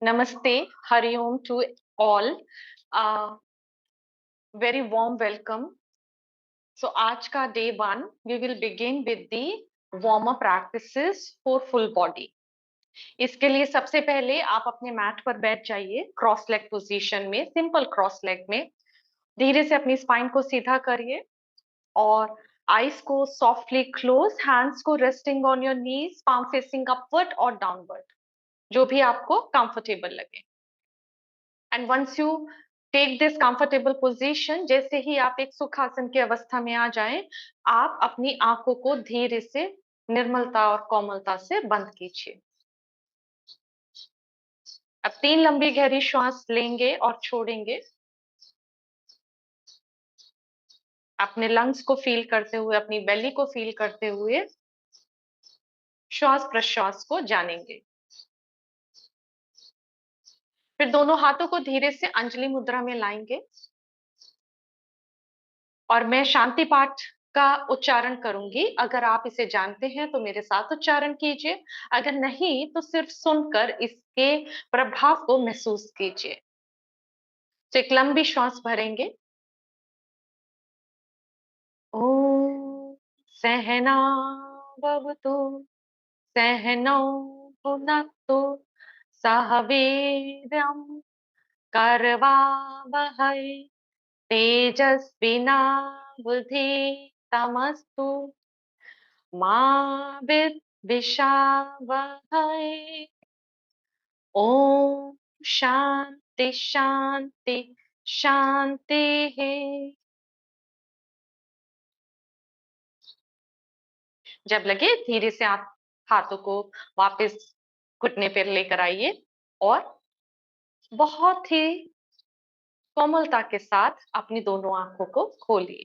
Namaste, Hari Om to all. Very warm welcome. So, आज का day 1, we will begin with the warm up practices for full body. इसके लिए सबसे पहले आप अपने मैट पर बैठ जाइए क्रॉस लेग पोजीशन में, सिंपल क्रॉस लेग में। धीरे से अपनी स्पाइन को सीधा करिए और आईज को सॉफ्टली क्लोज, हैंड्स को resting on your knees, palm facing upward और डाउनवर्ड, जो भी आपको कंफर्टेबल लगे। And once you take this comfortable position, जैसे ही आप एक सुखासन की अवस्था में आ जाएं, आप अपनी आंखों को धीरे से निर्मलता और कोमलता से बंद कीजिए। अब 3 लंबी गहरी श्वास लेंगे और छोड़ेंगे। अपने लंग्स को फील करते हुए, अपनी बेली को फील करते हुए श्वास प्रश्वास को जानेंगे। फिर दोनों हाथों को धीरे से अंजलि मुद्रा में लाएंगे और मैं शांति पाठ का उच्चारण करूंगी। अगर आप इसे जानते हैं तो मेरे साथ उच्चारण कीजिए, अगर नहीं तो सिर्फ सुनकर इसके प्रभाव को महसूस कीजिए। तो एक लंबी श्वास भरेंगे। ओम सहना भवतु सहनौ भुनक्तु सह वीर्यं करवावहै तेजस्विनावधीतमस्तु मा विद्विषावहै। ओम शांति शांति शांति है। जब लगे धीरे से आप हाथों को वापस घुटने पर लेकर आइए और बहुत ही कोमलता के साथ अपनी दोनों आंखों को खोलिए।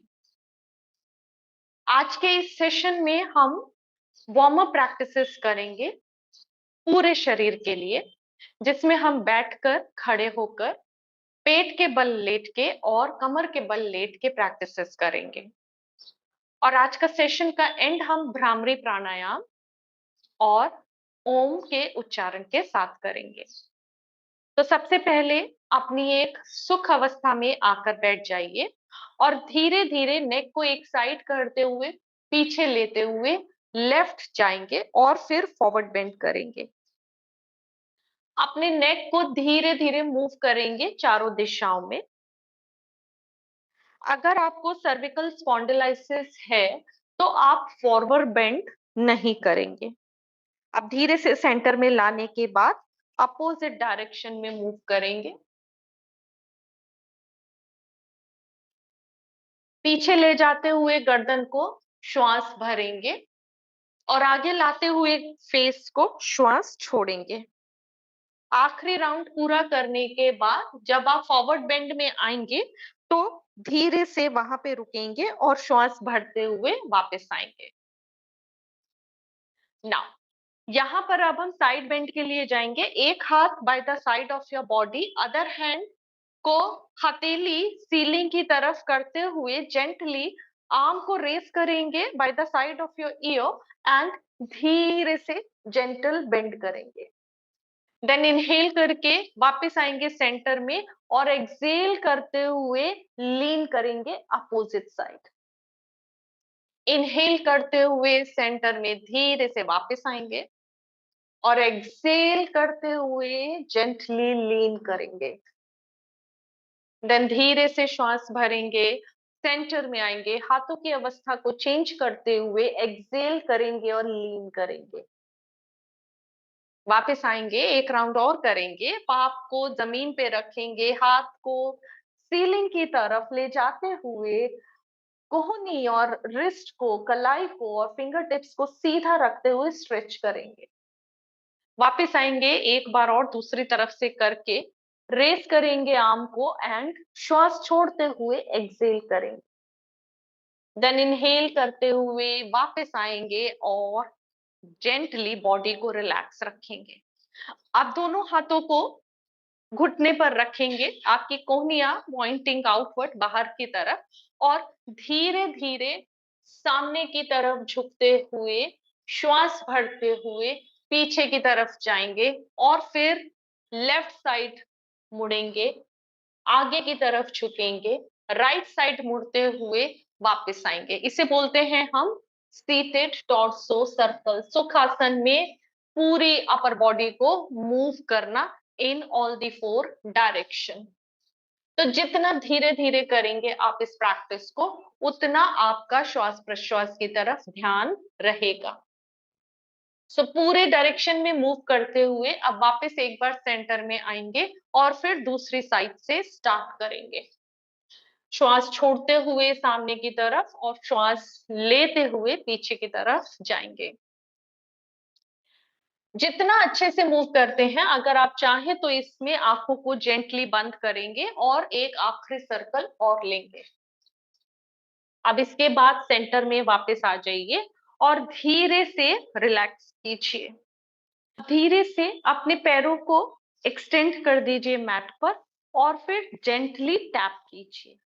आज के इस सेशन में हम वार्म अप प्रैक्टिसेस करेंगे पूरे शरीर के लिए, जिसमें हम बैठकर, खड़े होकर, पेट के बल लेट के और कमर के बल लेट के प्रैक्टिसेस करेंगे। और आज का सेशन का एंड हम भ्रामरी प्राणायाम और ओम के उच्चारण के साथ करेंगे। तो सबसे पहले अपनी एक सुख अवस्था में आकर बैठ जाइए और धीरे धीरे नेक को एक साइड करते हुए, पीछे लेते हुए लेफ्ट जाएंगे और फिर फॉरवर्ड बेंड करेंगे। अपने नेक को धीरे धीरे मूव करेंगे चारों दिशाओं में। अगर आपको सर्विकल स्पॉन्डिलाइसिस है तो आप फॉरवर्ड बेंड नहीं करेंगे। अब धीरे से सेंटर में लाने के बाद अपोजिट डायरेक्शन में मूव करेंगे। पीछे ले जाते हुए गर्दन को श्वास भरेंगे और आगे लाते हुए फेस को श्वास छोड़ेंगे। आखिरी राउंड पूरा करने के बाद जब आप फॉरवर्ड बेंड में आएंगे तो धीरे से वहां पे रुकेंगे और श्वास भरते हुए वापस आएंगे। नाउ यहाँ पर अब हम साइड बेंड के लिए जाएंगे। एक हाथ by the side of your body, other hand को हथेली सीलिंग की तरफ करते हुए जेंटली आर्म को रेस करेंगे by the side of your year and धीरे से जेंटल बेंड करेंगे। देन इनहेल करके वापस आएंगे सेंटर में और एक्सेल करते हुए लीन करेंगे अपोजिट साइड। इनहेल करते हुए सेंटर में धीरे से वापस आएंगे और एक्सेल करते हुए जेंटली लीन करेंगे। देन धीरे से श्वास भरेंगे, सेंटर में आएंगे, हाथों की अवस्था को चेंज करते हुए एक्सेल करेंगे और लीन करेंगे। वापस आएंगे, एक राउंड और करेंगे, पाप को जमीन पे रखेंगे, हाथ को सीलिंग की तरफ ले जाते हुए कोहनी और रिस्ट को, कलाई को और फिंगर टिप्स को सीधा रखते हुए स्ट्रेच करेंगे। वापस आएंगे, एक बार और दूसरी तरफ से करके रेस करेंगे आर्म को एंड श्वास छोड़ते हुए एक्सेल करेंगे। देन इनहेल करते हुए वापस आएंगे और जेंटली बॉडी को रिलैक्स रखेंगे। आप दोनों हाथों को घुटने पर रखेंगे, आपकी कोहनियां पॉइंटिंग आउटवर्ड बाहर की तरफ, और धीरे धीरे सामने की तरफ झुकते हुए श्वास भरते हुए पीछे की तरफ जाएंगे और फिर लेफ्ट साइड मुड़ेंगे, आगे की तरफ झुकेंगे, राइट साइड मुड़ते हुए वापस आएंगे। इसे बोलते हैं हम सीटेड टॉर्सो सर्कल। सुखासन में पूरी अपर बॉडी को मूव करना इन ऑल दी फोर डायरेक्शन। तो जितना धीरे धीरे करेंगे आप इस प्रैक्टिस को, उतना आपका श्वास प्रश्वास की तरफ ध्यान रहेगा। सो पूरे डायरेक्शन में मूव करते हुए अब वापस एक बार सेंटर में आएंगे और फिर दूसरी साइड से स्टार्ट करेंगे। श्वास छोड़ते हुए सामने की तरफ और श्वास लेते हुए पीछे की तरफ जाएंगे। जितना अच्छे से मूव करते हैं, अगर आप चाहें तो इसमें आंखों को जेंटली बंद करेंगे और एक आखिरी सर्कल और लेंगे। अब इसके बाद सेंटर में वापस आ जाइए और धीरे से रिलैक्स कीजिए। धीरे से अपने पैरों को एक्सटेंड कर दीजिए मैट पर और फिर जेंटली टैप कीजिए।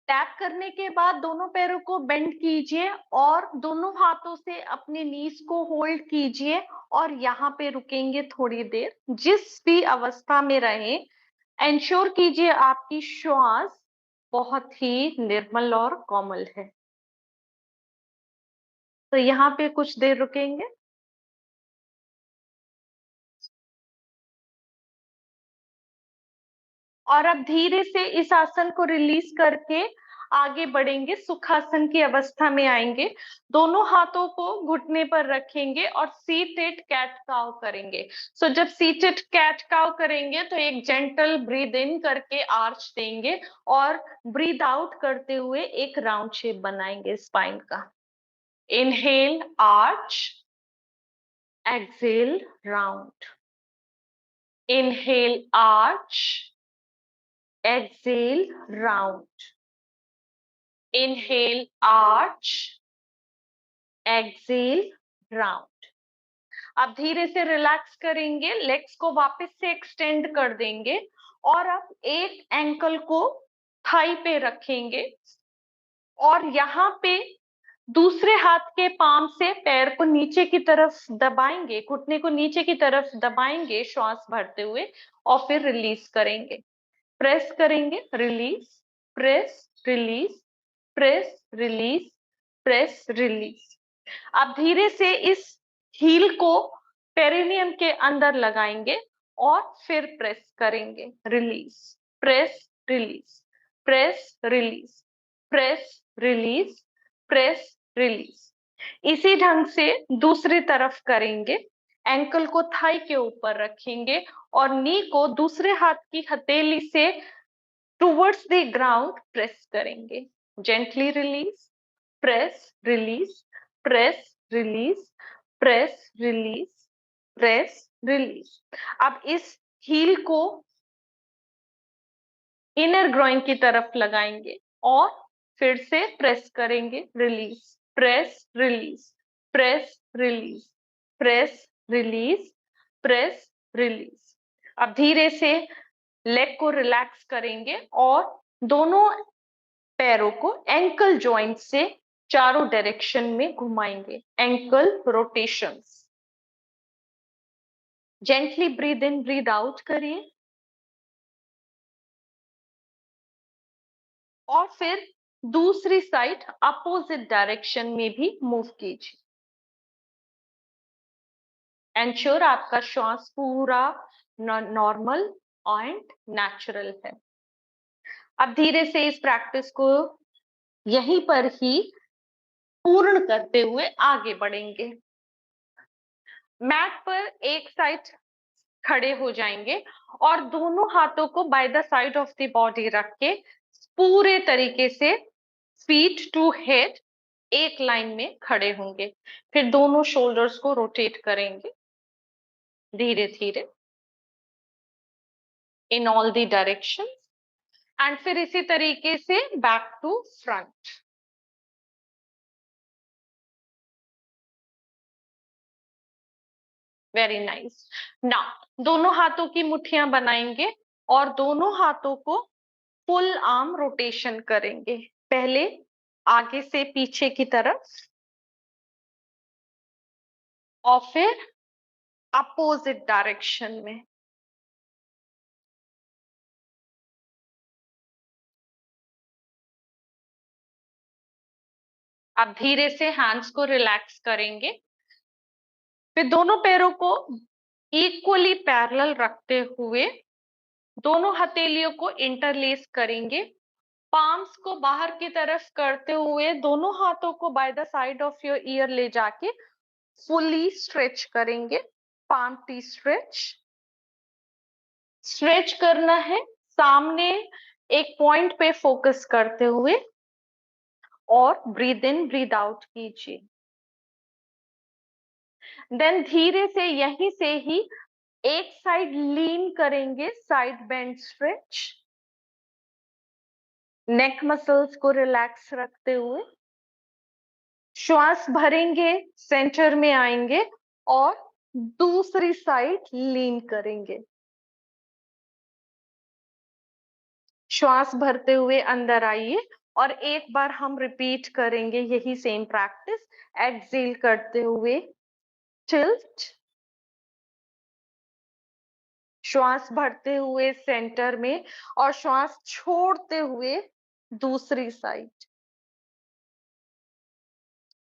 टैप करने के बाद दोनों पैरों को बेंड कीजिए और दोनों हाथों से अपने नीज को होल्ड कीजिए और यहाँ पे रुकेंगे थोड़ी देर। जिस भी अवस्था में रहे, एंश्योर कीजिए आपकी श्वास बहुत ही निर्मल और कोमल है। तो यहाँ पे कुछ देर रुकेंगे। और अब धीरे से इस आसन को रिलीज करके आगे बढ़ेंगे, सुखासन की अवस्था में आएंगे। दोनों हाथों को घुटने पर रखेंगे और सीटेड कैट काउ करेंगे। सो जब सीटेड कैट काउ करेंगे तो एक जेंटल ब्रीद इन करके आर्च देंगे और ब्रीद आउट करते हुए एक राउंड शेप बनाएंगे स्पाइन का। Inhale arch, exhale round. Inhale arch, exhale round. Inhale arch, exhale round. अब धीरे से रिलैक्स करेंगे, लेग्स को वापस से एक्सटेंड कर देंगे और अब एक एंकल को थाई पे रखेंगे और यहाँ पे दूसरे हाथ के पाम से पैर को नीचे की तरफ दबाएंगे, घुटने को नीचे की तरफ दबाएंगे श्वास भरते हुए और फिर रिलीज करेंगे। प्रेस करेंगे, release, press, release, press, release, press, release. अब धीरे से इस हील को पेरिनियम के अंदर लगाएंगे और फिर प्रेस करेंगे, release, press, release, press, release, press, release, press, release. इसी ढंग से दूसरी तरफ करेंगे। एंकल को थाई के ऊपर रखेंगे और नी को दूसरे हाथ की हथेली से टुवर्ड्स द ग्राउंड प्रेस करेंगे। Gently release, press, release, press, release, press, release, press, release. अब इस हील को इनर ग्रोइन की तरफ लगाएंगे और फिर से प्रेस करेंगे, release, press, release, press, release, press, release, press, release. अब धीरे से लेग को रिलैक्स करेंगे और दोनों पैरों को एंकल जॉइंट से चारों डायरेक्शन में घुमाएंगे, ankle rotations. Gently breathe in, breathe out करिए और फिर दूसरी साइड अपोजिट डायरेक्शन में भी मूव कीजिए। एंश्योर आपका श्वास पूरा नॉर्मल एंड नेचुरल है। अब धीरे से इस प्रैक्टिस को यहीं पर ही पूर्ण करते हुए आगे बढ़ेंगे। मैट पर एक साइड खड़े हो जाएंगे और दोनों हाथों को by the side of the body रख के पूरे तरीके से फीट टू हेड एक लाइन में खड़े होंगे। फिर दोनों शोल्डर्स को रोटेट करेंगे धीरे धीरे in all the direction and फिर इसी तरीके से back to front. Very nice. Now दोनों हाथों की मुट्ठियां बनाएंगे और दोनों हाथों को फुल आर्म रोटेशन करेंगे। पहले आगे से पीछे की तरफ और फिर अपोजिट डायरेक्शन में। आप धीरे से हैंड्स को रिलैक्स करेंगे, फिर दोनों पैरों को इक्वली पैरेलल रखते हुए दोनों हथेलियों को इंटरलेस करेंगे। पाम्स को बाहर की तरफ करते हुए दोनों हाथों को by the side of your year ले जाके फुली स्ट्रेच करेंगे। Palm T stretch. स्ट्रेच करना है सामने एक पॉइंट पे फोकस करते हुए और ब्रीद इन ब्रीद आउट कीजिए। देन धीरे से यहीं से ही एक साइड लीन करेंगे, साइड बेंड स्ट्रेच। नेक मसल्स को रिलैक्स रखते हुए श्वास भरेंगे, सेंटर में आएंगे और दूसरी साइड लीन करेंगे। श्वास भरते हुए अंदर आइए और एक बार हम रिपीट करेंगे यही सेम प्रैक्टिस। एक्सहेल करते हुए टिल्ट, श्वास भरते हुए सेंटर में और श्वास छोड़ते हुए दूसरी साइड।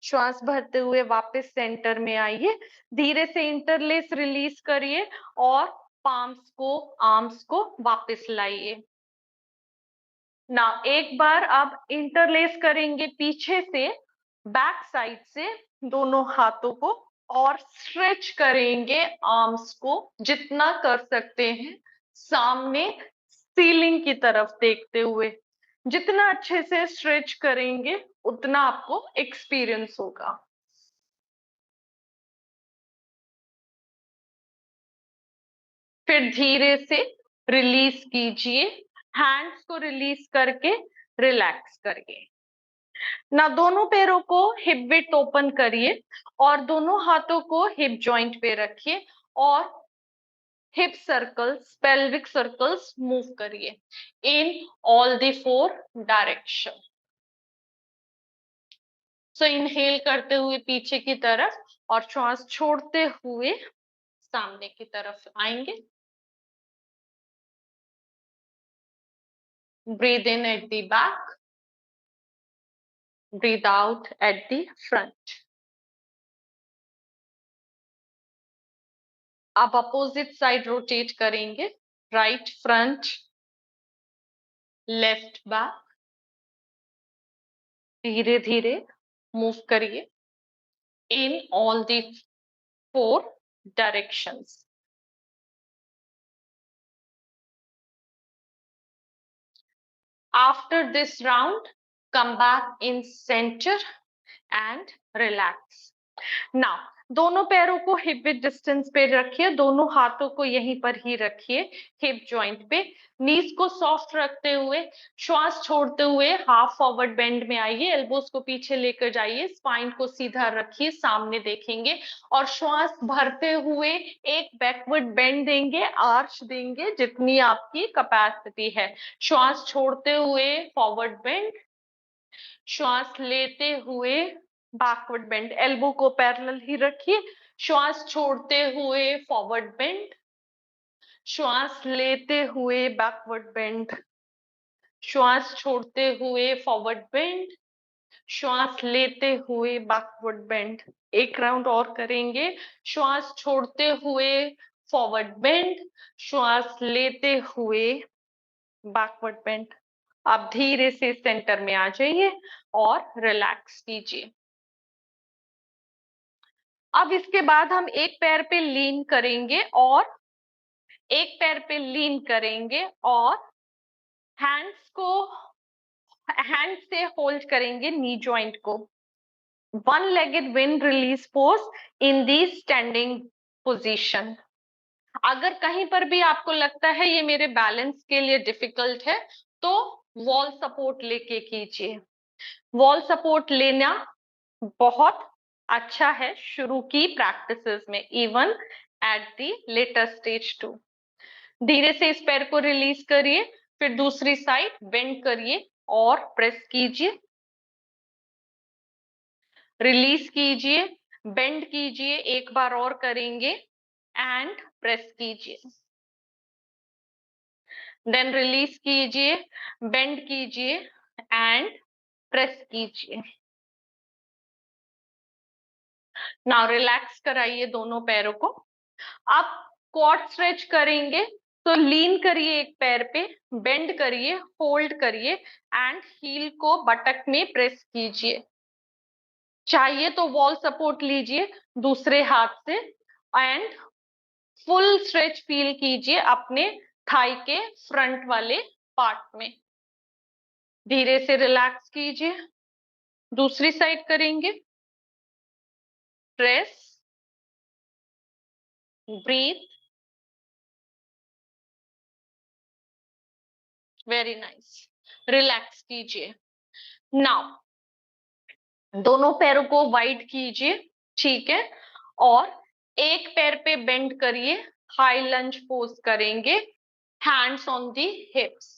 श्वास भरते हुए वापस सेंटर में आइए, धीरे से इंटरलेस रिलीज करिए और पाम्स को, आर्म्स को वापस लाइए। ना एक बार अब इंटरलेस करेंगे पीछे से, बैक साइड से दोनों हाथों को और स्ट्रेच करेंगे आर्म्स को जितना कर सकते हैं, सामने सीलिंग की तरफ देखते हुए। जितना अच्छे से स्ट्रेच करेंगे उतना आपको एक्सपीरियंस होगा। फिर धीरे से रिलीज कीजिए, हैंड्स को रिलीज करके रिलैक्स करिए। ना दोनों पैरों को हिप विड्थ ओपन करिए और दोनों हाथों को हिप जॉइंट पे रखिए और hip circles, pelvic circles move करिए in all the four direction. So inhale करते हुए पीछे की तरफ और श्वास छोड़ते हुए सामने की तरफ आएंगे। Breathe in at the back, breathe out at the front. आप अपोजिट साइड रोटेट करेंगे, राइट फ्रंट, लेफ्ट बैक। धीरे धीरे मूव करिए in all the four directions. After this round, come back in center and relax. Now, दोनों पैरों को hip width distance पे रखिए, दोनों हाथों को यहीं पर ही रखिए हिप जॉइंट पे। नीज को सॉफ्ट रखते हुए श्वास छोड़ते हुए हाफ फॉरवर्ड बेंड में आइए, एल्बोस को पीछे लेकर जाइए, स्पाइन को सीधा रखिए, सामने देखेंगे और श्वास भरते हुए एक बैकवर्ड बेंड देंगे, आर्च देंगे जितनी आपकी कैपेसिटी है। श्वास छोड़ते हुए फॉरवर्ड बेंड, श्वास लेते हुए बैकवर्ड बेंड, एल्बो को पैरेलल ही रखिए। श्वास छोड़ते हुए फॉरवर्ड बेंड, श्वास लेते हुए बैकवर्ड बेंड, श्वास छोड़ते हुए फॉरवर्ड बेंड, श्वास लेते हुए बैकवर्ड बेंड। एक राउंड और करेंगे, श्वास छोड़ते हुए फॉरवर्ड बेंड, श्वास लेते हुए बैकवर्ड बेंड। आप धीरे से सेंटर में आ जाइए और रिलैक्स कीजिए। अब इसके बाद हम एक पैर पे लीन करेंगे और एक पैर पे लीन करेंगे और हैंड्स को, हैंड से होल्ड करेंगे नी जॉइंट को। One legged wind release pose in the standing position. अगर कहीं पर भी आपको लगता है ये मेरे बैलेंस के लिए डिफिकल्ट है तो वॉल सपोर्ट लेके कीजिए। वॉल सपोर्ट लेना बहुत अच्छा है शुरू की प्रैक्टिसेस में, even at the later stage too. धीरे से इस पैर को रिलीज करिए, फिर दूसरी साइड बेंड करिए और प्रेस कीजिए, रिलीज कीजिए, बेंड कीजिए, एक बार और करेंगे एंड प्रेस कीजिए। देन रिलीज कीजिए, बेंड कीजिए एंड प्रेस कीजिए। नाउ रिलैक्स कराइए दोनों पैरों को। आप क्वाड स्ट्रेच करेंगे तो लीन करिए एक पैर पे, बेंड करिए, होल्ड करिए एंड हील को बटक में प्रेस कीजिए। चाहिए तो वॉल सपोर्ट लीजिए दूसरे हाथ से एंड फुल स्ट्रेच फील कीजिए अपने थाई के फ्रंट वाले पार्ट में। धीरे से रिलैक्स कीजिए। दूसरी साइड करेंगे। Press, breath, very nice. Relax कीजिए। नाउ दोनों पैरों को वाइड कीजिए, ठीक है, और एक पैर पे बेंड करिए, हाई लंज पोज करेंगे, hands on the hips.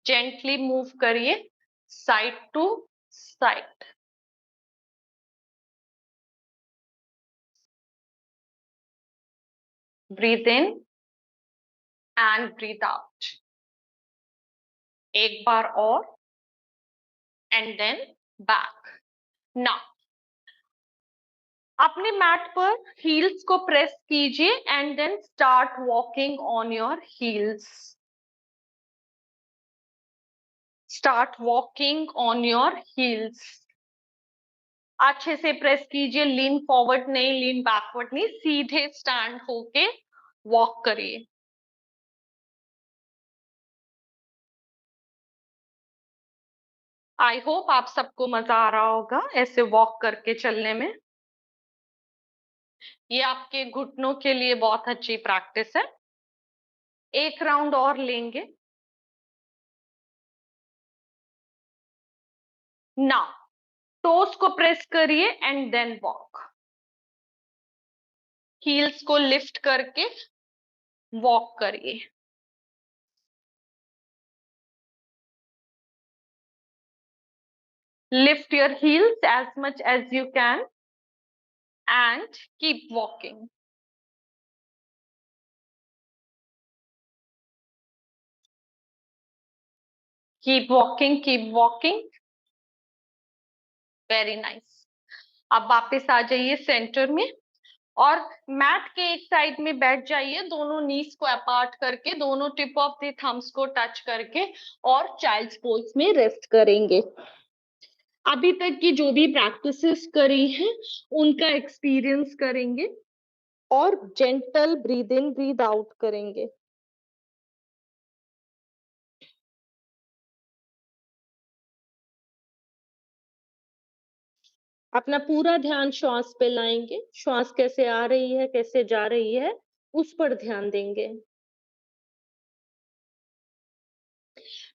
Gently move करिए side to side. Breathe in and breathe out. एक बार और एंड देन बैक। नाउ अपने मैट पर हील्स को प्रेस कीजिए and then start walking on your heels. Start walking on your heels. अच्छे से प्रेस कीजिए, लीन फॉरवर्ड नहीं, लीन बैकवर्ड नहीं, सीधे स्टैंड होके वॉक करिए। आई होप आप सबको मजा आ रहा होगा ऐसे वॉक करके चलने में। ये आपके घुटनों के लिए बहुत अच्छी प्रैक्टिस है। एक राउंड और लेंगे। नाउ टोस को प्रेस करिए एंड देन वॉक। हील्स को लिफ्ट करके वॉक करिए। Lift your heels as much as you can and keep walking. Keep walking, keep walking. Very nice. अब वापस आ जाइए सेंटर में और मैट के एक साइड में बैठ जाइए, दोनों नीज को अपार्ट करके, दोनों टिप ऑफ द थम्स को टच करके और चाइल्ड्स पोज में रेस्ट करेंगे। अभी तक की जो भी प्रैक्टिसेस करी हैं उनका एक्सपीरियंस करेंगे और gentle breathe in breathe out करेंगे। अपना पूरा ध्यान श्वास पे लाएंगे। श्वास कैसे आ रही है, कैसे जा रही है, उस पर ध्यान देंगे।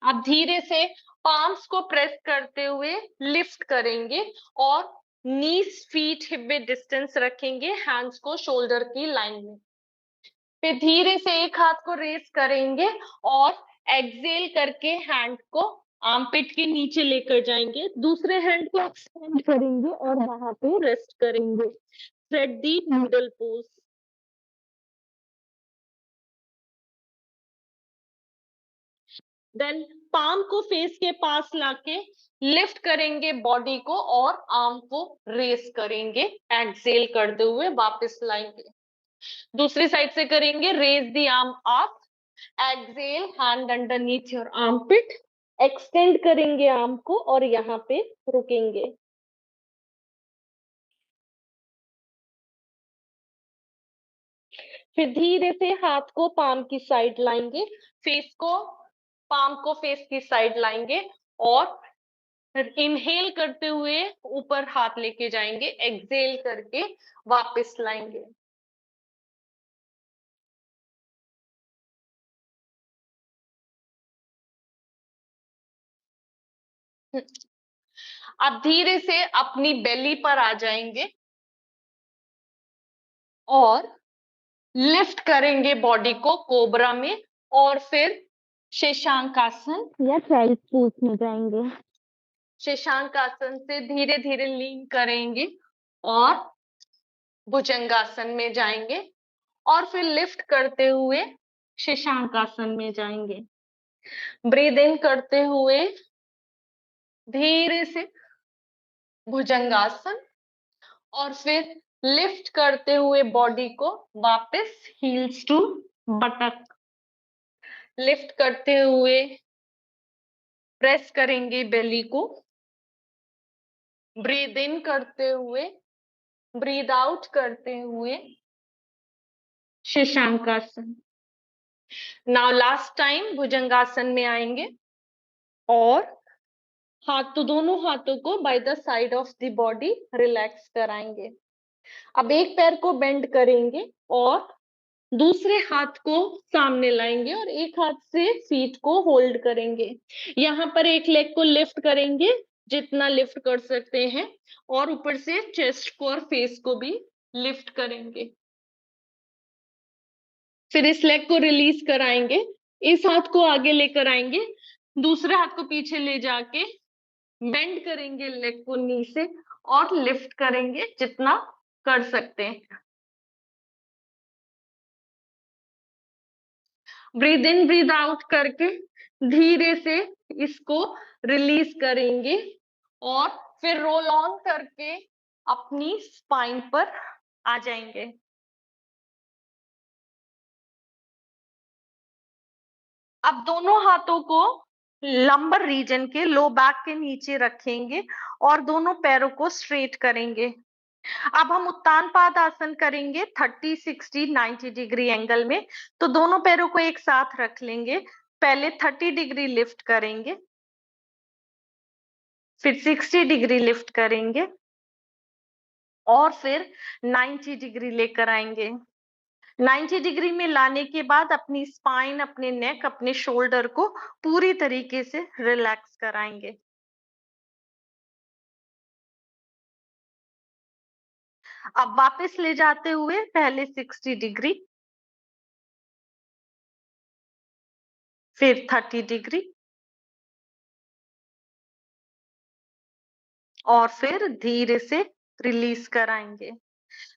आप धीरे से पाम्स को प्रेस करते हुए लिफ्ट करेंगे और नीज फीट हिप में डिस्टेंस रखेंगे, हैंड्स को शोल्डर की लाइन में। फिर धीरे से एक हाथ को रेस करेंगे और एक्सेल करके हैंड को आर्मपिट के नीचे लेकर जाएंगे, दूसरे हैंड को एक्सटेंड करेंगे और वहां पे रेस्ट करेंगे। सेट दी नीडल पोज। देन पाम को फेस के पास लाके लिफ्ट करेंगे बॉडी को और आर्म को रेस करेंगे, एक्सेल करते हुए वापस लाएंगे। दूसरी साइड से करेंगे, raise the arm up, exhale, hand underneath your armpit, extend करेंगे आर्म को और यहाँ पे रुकेंगे। फिर धीरे से हाथ को पाम की साइड लाएंगे, फेस को, पाम को फेस की साइड लाएंगे और इनहेल करते हुए ऊपर हाथ लेके जाएंगे, एक्सेल करके वापस लाएंगे। अब धीरे से अपनी बेली पर आ जाएंगे और लिफ्ट करेंगे बॉडी को कोबरा में और फिर शेषांक आसन या चाइल्ड पोज में जाएंगे। शेषांक आसन से धीरे धीरे लीन करेंगे और भुजंगासन में जाएंगे और फिर लिफ्ट करते हुए शशांक आसन में जाएंगे। ब्रीद इन करते हुए धीरे से भुजंगासन, और फिर लिफ्ट करते हुए बॉडी को वापस हील्स टू बटक, लिफ्ट करते हुए प्रेस करेंगे बेली को। ब्रीद इन करते हुए, ब्रीद आउट करते हुए शशांकासन। नाउ लास्ट टाइम भुजंगासन में आएंगे और दोनों हाथों को by the side of the body relax कराएंगे। अब एक पैर को बेंड करेंगे और दूसरे हाथ को सामने लाएंगे और एक हाथ से फीट को होल्ड करेंगे। यहाँ पर एक लेग को लिफ्ट करेंगे जितना लिफ्ट कर सकते हैं, और ऊपर से चेस्ट को और फेस को भी लिफ्ट करेंगे। फिर इस लेग को रिलीज कराएंगे, इस हाथ को आगे लेकर आएंगे, दूसरे हाथ को पीछे ले जाके बेंड करेंगे लेग को नी से और लिफ्ट करेंगे जितना कर सकते हैं। ब्रीद इन ब्रीद आउट करके धीरे से इसको रिलीज करेंगे और फिर रोल ऑन करके अपनी स्पाइन पर आ जाएंगे। अब दोनों हाथों को लंबर रीजन के लो बैक के नीचे रखेंगे और दोनों पैरों को स्ट्रेट करेंगे। अब हम उत्तान पाद आसन करेंगे 30, 60, 90 डिग्री एंगल में। तो दोनों पैरों को एक साथ रख लेंगे। पहले 30 डिग्री लिफ्ट करेंगे, फिर 60 डिग्री लिफ्ट करेंगे और फिर 90 डिग्री लेकर आएंगे। 90 डिग्री में लाने के बाद अपनी स्पाइन, अपने नेक, अपने शोल्डर को पूरी तरीके से रिलैक्स कराएंगे। अब वापस ले जाते हुए पहले 60 डिग्री, फिर 30 डिग्री और फिर धीरे से रिलीज कराएंगे।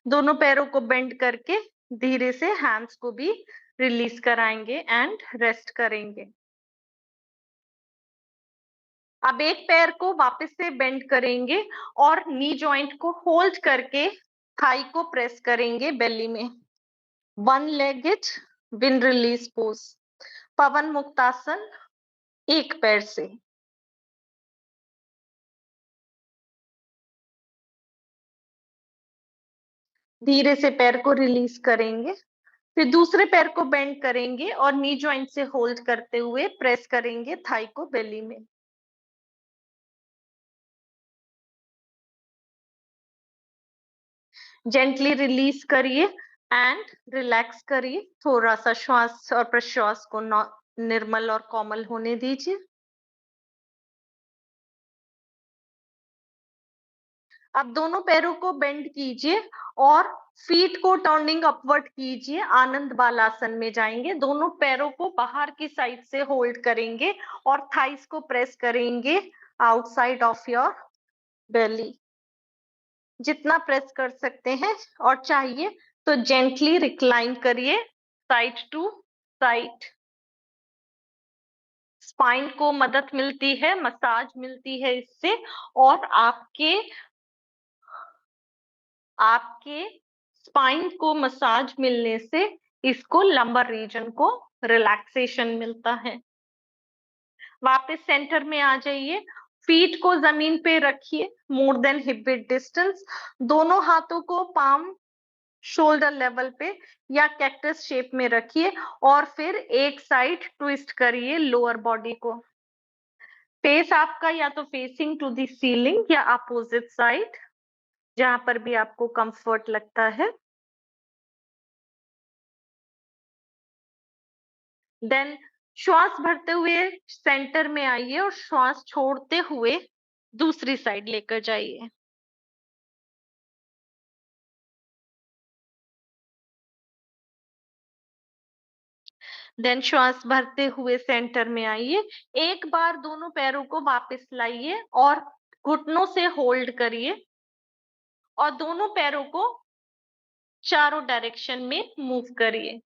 दोनों पैरों को बेंड करके धीरे से हैंड्स को भी रिलीज कराएंगे एंड रेस्ट करेंगे। अब एक पैर को वापस से बेंड करेंगे और नी जॉइंट को होल्ड करके थाई को प्रेस करेंगे बेली में। One legged wind release pose, Pawan Muktasana, एक पैर से। धीरे से पैर को रिलीज करेंगे, फिर दूसरे पैर को बेंड करेंगे और नी जॉइंट से होल्ड करते हुए प्रेस करेंगे थाई को बेली में। जेंटली रिलीज करिए एंड रिलैक्स करिए। थोड़ा सा श्वास और प्रश्वास को निर्मल और कोमल होने दीजिए। अब दोनों पैरों को बेंड कीजिए और फीट को टर्निंग अपवर्ड कीजिए। आनंद बालासन में जाएंगे। दोनों पैरों को बाहर की साइड से होल्ड करेंगे और थाइस को प्रेस करेंगे आउटसाइड ऑफ योर बेली, जितना प्रेस कर सकते हैं। और चाहिए तो जेंटली रिक्लाइन करिए साइड टू साइड। स्पाइन को मदद मिलती है, मसाज मिलती है इससे, और आपके स्पाइन को मसाज मिलने से इसको लंबर रीजन को रिलैक्सेशन मिलता है। वापस सेंटर में आ जाइए। फीट को जमीन पे रखिए more than hip width distance. दोनों हाथों को पाम शोल्डर लेवल पे या कैक्टस शेप में रखिए और फिर एक साइड ट्विस्ट करिए लोअर बॉडी को। फेस आपका या तो फेसिंग टू द सीलिंग या अपोजिट साइड, जहां पर भी आपको कंफर्ट लगता है। देन श्वास भरते हुए सेंटर में आइए और श्वास छोड़ते हुए दूसरी साइड लेकर जाइए। देन श्वास भरते हुए सेंटर में आइए। एक बार दोनों पैरों को वापस लाइए और घुटनों से होल्ड करिए और दोनों पैरों को चारों डायरेक्शन में मूव करिए।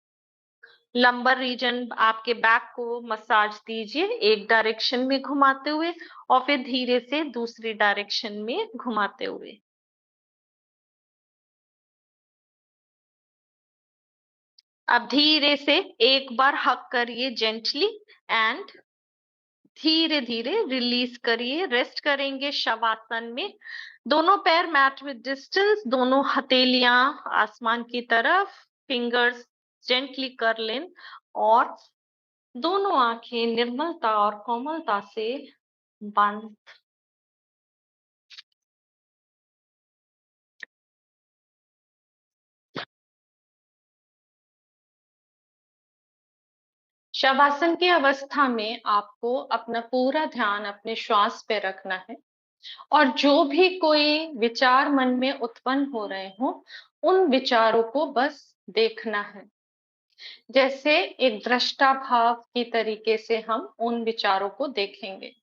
लंबर रीजन आपके बैक को मसाज दीजिए एक डायरेक्शन में घुमाते हुए और फिर धीरे से दूसरी डायरेक्शन में घुमाते हुए। अब धीरे से एक बार हक करिए जेंटली एंड धीरे धीरे रिलीज करिए। रेस्ट करेंगे शवासन में। दोनों पैर मैट विद डिस्टेंस, दोनों हथेलियां आसमान की तरफ, फिंगर्स जेंटली कर लें और दोनों आंखें निर्मलता और कोमलता से बंद। शवासन की अवस्था में आपको अपना पूरा ध्यान अपने श्वास पे रखना है और जो भी कोई विचार मन में उत्पन्न हो रहे हो उन विचारों को बस देखना है। जैसे एक दृष्टा भाव की तरीके से हम उन विचारों को देखेंगे।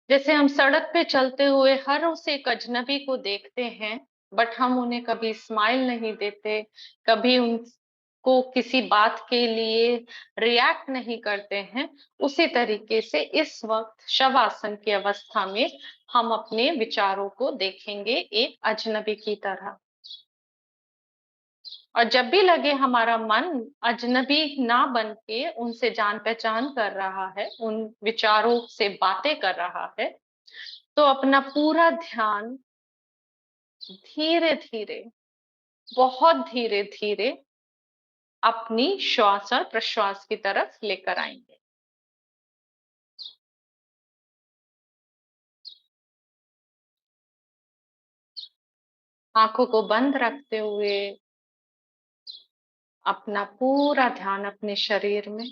जैसे हम सड़क पे चलते हुए हर उस एक अजनबी को देखते हैं, बट हम उन्हें कभी स्माइल नहीं देते, कभी उनको किसी बात के लिए रिएक्ट नहीं करते हैं। उसी तरीके से इस वक्त शवासन की अवस्था में हम अपने विचारों को देखेंगे एक अजनबी की तरह। और जब भी लगे हमारा मन अजनबी ना बन के उनसे जान पहचान कर रहा है, उन विचारों से बातें कर रहा है, तो अपना पूरा ध्यान धीरे धीरे, बहुत धीरे धीरे अपनी श्वास और प्रश्वास की तरफ लेकर आएंगे। आंखों को बंद रखते हुए अपना पूरा ध्यान अपने शरीर में,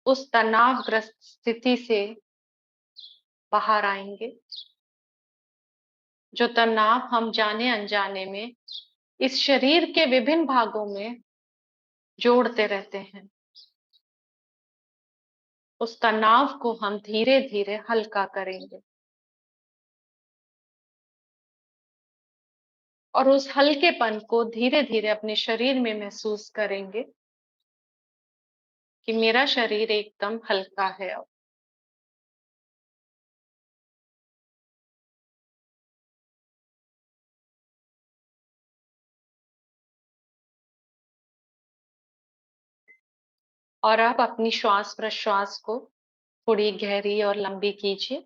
उस तनावग्रस्त स्थिति से बाहर आएंगे जो तनाव हम जाने अनजाने में इस शरीर के विभिन्न भागों में जोड़ते रहते हैं। उस तनाव को हम धीरे धीरे हल्का करेंगे और उस हल्केपन को धीरे धीरे अपने शरीर में महसूस करेंगे कि मेरा शरीर एकदम हल्का है अब। और आप अपनी श्वास प्रश्वास को थोड़ी गहरी और लंबी कीजिए।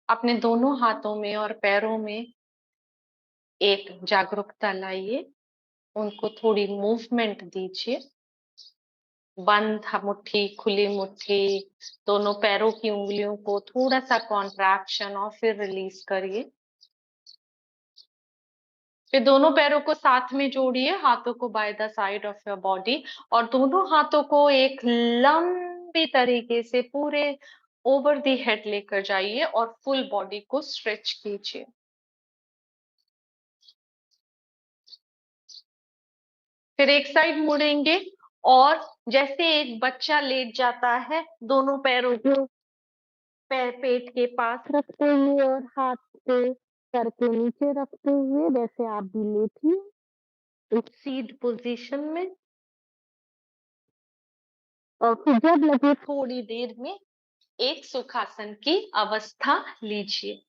अपने दोनों हाथों में और पैरों में एक जागरूकता लाइए, उनको थोड़ी मूवमेंट दीजिए। बंद मुट्ठी, खुली मुट्ठी, दोनों पैरों की उंगलियों को थोड़ा सा कॉन्ट्रैक्शन और फिर रिलीज करिए। फिर दोनों पैरों को साथ में जोड़िए, हाथों को by the side of your body और दोनों हाथों को एक लंबी तरीके से पूरे ओवर द हेड लेकर जाइए और फुल बॉडी को स्ट्रेच कीजिए। फिर एक साइड मुड़ेंगे और जैसे एक बच्चा लेट जाता है, दोनों पैरों को पैर पेट के पास रखते हुए और हाथ पे सर के नीचे रखते हुए, वैसे आप भी लेटिए एक सीट पोजीशन में। और फिर जब लगे थोड़ी देर में एक सुखासन की अवस्था लीजिए।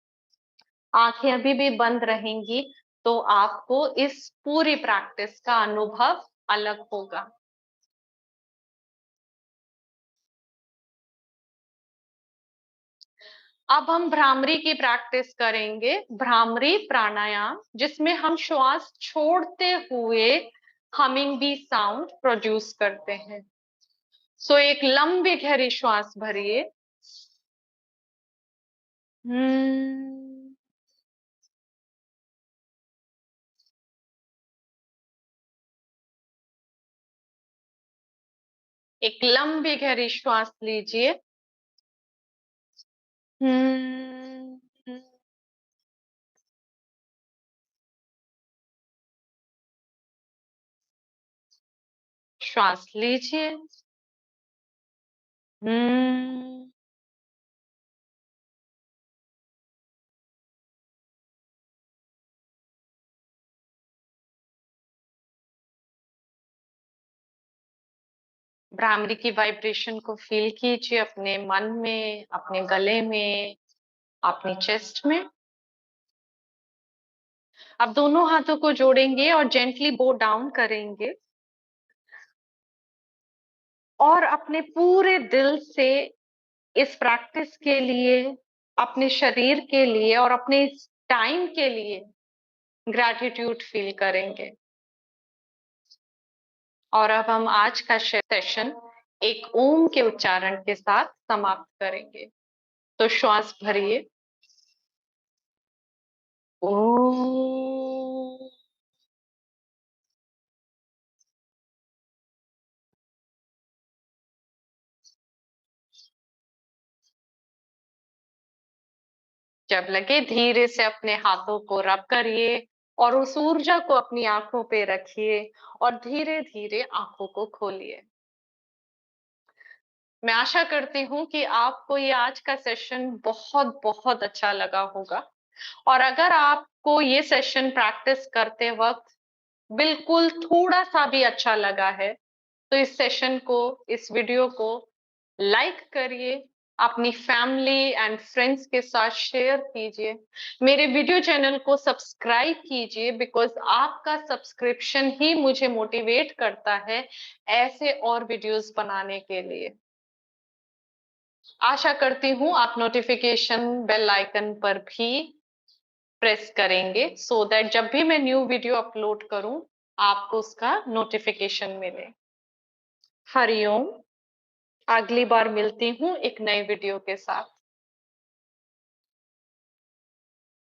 आंखें अभी भी बंद रहेंगी तो आपको इस पूरी प्रैक्टिस का अनुभव अलग होगा। अब हम भ्रामरी की प्रैक्टिस करेंगे, भ्रामरी प्राणायाम, जिसमें हम श्वास छोड़ते हुए हमिंग बी साउंड प्रोड्यूस करते हैं। सो एक लंबी गहरी श्वास भरिए। एक लंबी गहरी श्वास लीजिए। श्वास लीजिए। भ्रामरी की वाइब्रेशन को फ़ील कीजिए अपने मन में, अपने गले में, अपनी चेस्ट में। अब दोनों हाथों को जोड़ेंगे और जेंटली बो डाउन करेंगे और अपने पूरे दिल से इस प्रैक्टिस के लिए, अपने शरीर के लिए और अपने इस टाइम के लिए ग्रैटिट्यूड फ़ील करेंगे। और अब हम आज का सेशन एक ओम के उच्चारण के साथ समाप्त करेंगे। तो श्वास भरिए। ओम। जब लगे धीरे से अपने हाथों को रब करिए और उस ऊर्जा को अपनी आंखों पे रखिए और धीरे-धीरे आंखों को खोलिए। मैं आशा करती हूँ कि आपको ये आज का सेशन बहुत-बहुत अच्छा लगा होगा और अगर आपको ये सेशन प्रैक्टिस करते वक़्त बिल्कुल थोड़ा-सा भी अच्छा लगा है, तो इस सेशन को, इस वीडियो को लाइक करिए, अपनी फैमिली एंड फ्रेंड्स के साथ शेयर कीजिए। मेरे वीडियो चैनल को सब्सक्राइब कीजिए बिकॉज़ आपका सब्सक्रिप्शन ही मुझे मोटिवेट करता है ऐसे और वीडियोज़ बनाने के लिए। आशा करती हूँ आप नोटिफ़िकेशन बेल आइकन पर भी प्रेस करेंगे सो दैट जब भी मैं न्यू वीडियो अपलोड करूँ, आपको उसका नोटिफ़िकेशन मिले। हरि ओम। अगली बार मिलती हूँ एक नए वीडियो के साथ।